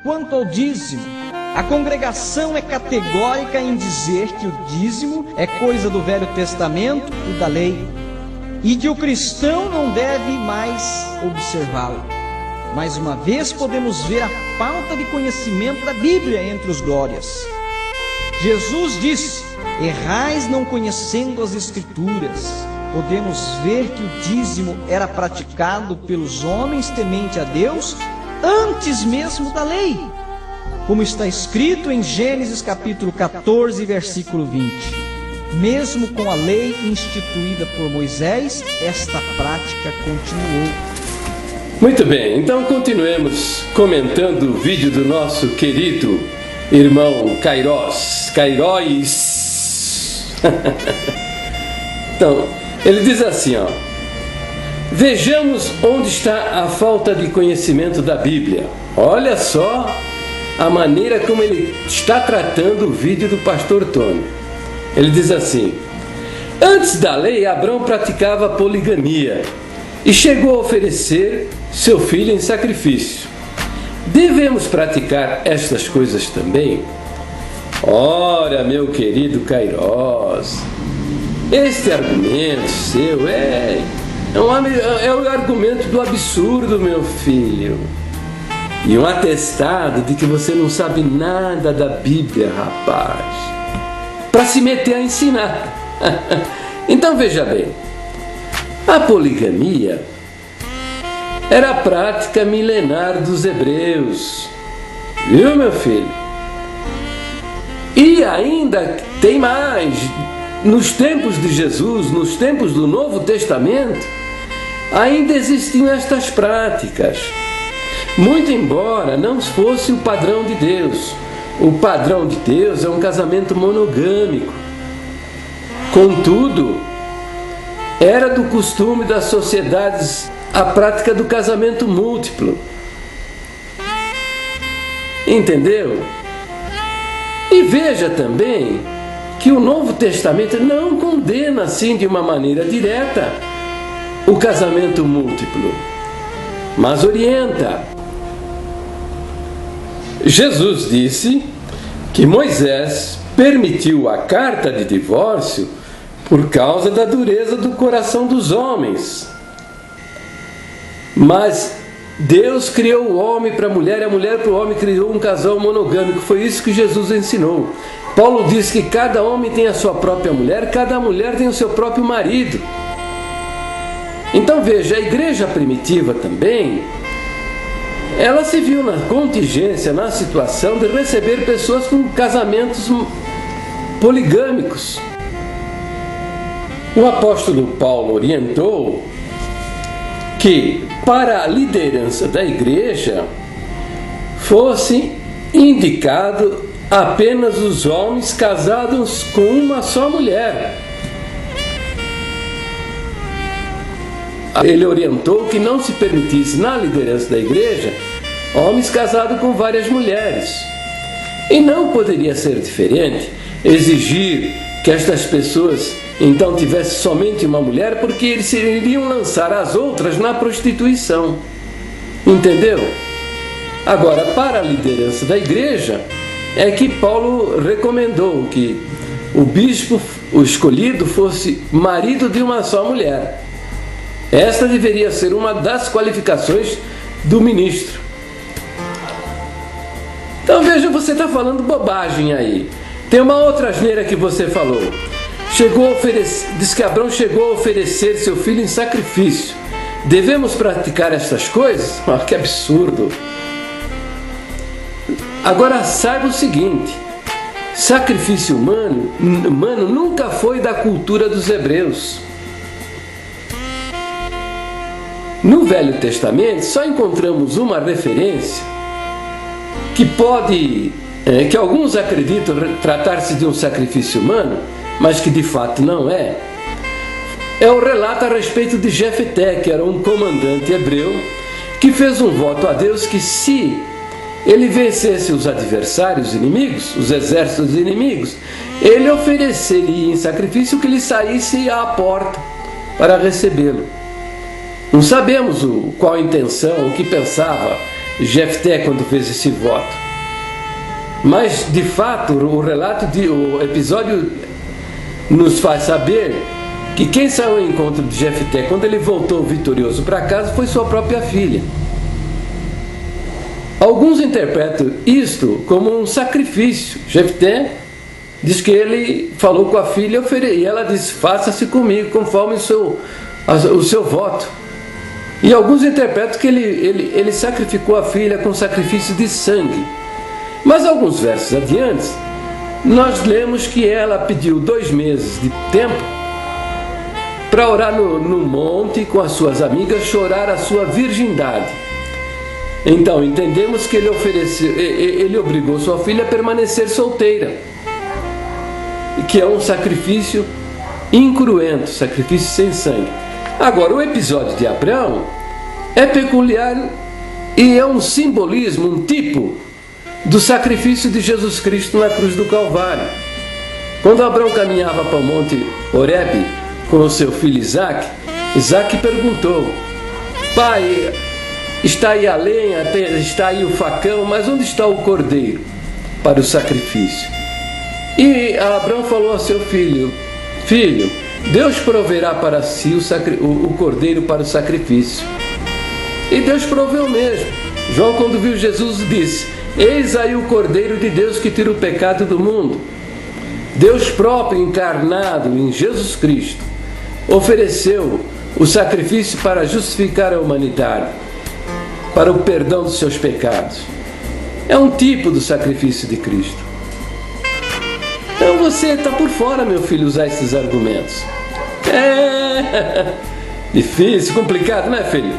Quanto ao dízimo, a congregação é categórica em dizer que o dízimo é coisa do Velho Testamento e da lei, e que o cristão não deve mais observá-lo. Mais uma vez podemos ver a falta de conhecimento da Bíblia entre os glórias. Jesus disse: errais não conhecendo as Escrituras. Podemos ver que o dízimo era praticado pelos homens temente a Deus antes mesmo da lei, como está escrito em Gênesis capítulo 14, versículo 20. Mesmo com a lei instituída por Moisés, esta prática continuou. Muito bem, então continuemos comentando o vídeo do nosso querido irmão Queiroz. Então, ele diz assim, ó: vejamos onde está a falta de conhecimento da Bíblia. Olha só a maneira como ele está tratando o vídeo do pastor Tony. Ele diz assim: antes da lei, Abrão praticava poligamia e chegou a oferecer seu filho em sacrifício. Devemos praticar estas coisas também? Ora, meu querido Queiroz, este argumento seu é o argumento do absurdo, meu filho. E um atestado de que você não sabe nada da Bíblia, rapaz, para se meter a ensinar. Então veja bem, a poligamia era a prática milenar dos hebreus, viu, meu filho? E ainda tem mais. Nos tempos de Jesus, nos tempos do Novo Testamento, ainda existiam estas práticas, muito embora não fosse o padrão de Deus. O padrão de Deus é um casamento monogâmico. Contudo, era do costume das sociedades a prática do casamento múltiplo. Entendeu? E veja também que o Novo Testamento não condena assim de uma maneira direta o casamento múltiplo, mas orienta. Jesus disse que Moisés permitiu a carta de divórcio por causa da dureza do coração dos homens. Mas Deus criou o homem para a mulher e a mulher para o homem, criou um casal monogâmico. Foi isso que Jesus ensinou. Paulo diz que cada homem tem a sua própria mulher, cada mulher tem o seu próprio marido. Então veja, a igreja primitiva também, ela se viu na contingência, na situação de receber pessoas com casamentos poligâmicos. O apóstolo Paulo orientou que para a liderança da igreja fosse indicado apenas os homens casados com uma só mulher. Ele orientou que não se permitisse na liderança da igreja homens casados com várias mulheres. E não poderia ser diferente exigir que estas pessoas então tivessem somente uma mulher, porque eles iriam lançar as outras na prostituição. Entendeu? Agora, para a liderança da igreja, é que Paulo recomendou que o bispo, o escolhido, fosse marido de uma só mulher. Esta deveria ser uma das qualificações do ministro. Então veja, você está falando bobagem aí. Tem uma outra asneira que você falou. Diz que Abrão chegou a oferecer seu filho em sacrifício. Devemos praticar estas coisas? Que absurdo! Agora saiba o seguinte: sacrifício humano nunca foi da cultura dos hebreus. No Velho Testamento só encontramos uma referência que alguns acreditam tratar-se de um sacrifício humano, mas que de fato não é. É o relato a respeito de Jefté, que era um comandante hebreu que fez um voto a Deus que, se ele vencesse os adversários inimigos, os exércitos inimigos, ele ofereceria em sacrifício que lhe saísse à porta para recebê-lo. Não sabemos qual a intenção, o que pensava Jefté quando fez esse voto. Mas, de fato, o episódio nos faz saber que quem saiu ao encontro de Jefté quando ele voltou vitorioso para casa foi sua própria filha. Alguns interpretam isto como um sacrifício. Jefté diz que ele falou com a filha e ela disse: faça-se comigo conforme o seu voto. E alguns interpretam que ele sacrificou a filha com sacrifício de sangue. Mas alguns versos adiante, nós lemos que ela pediu 2 meses de tempo para orar no monte com as suas amigas, chorar a sua virgindade. Então entendemos que ele obrigou sua filha a permanecer solteira, que é um sacrifício incruento, sacrifício sem sangue. Agora, o episódio de Abraão é peculiar e é um simbolismo, um tipo do sacrifício de Jesus Cristo na cruz do Calvário. Quando Abraão caminhava para o monte Horebe com o seu filho Isaque, Isaque perguntou: pai, está aí a lenha, está aí o facão, mas onde está o cordeiro para o sacrifício? E Abraão falou ao seu filho: filho, Deus proverá para si o cordeiro para o sacrifício. E Deus proveu mesmo. João, quando viu Jesus, disse: eis aí o cordeiro de Deus que tira o pecado do mundo. Deus próprio, encarnado em Jesus Cristo, ofereceu o sacrifício para justificar a humanidade, para o perdão dos seus pecados. É um tipo do sacrifício de Cristo. Então você está por fora, meu filho, usar esses argumentos. É difícil, complicado, não é, filho?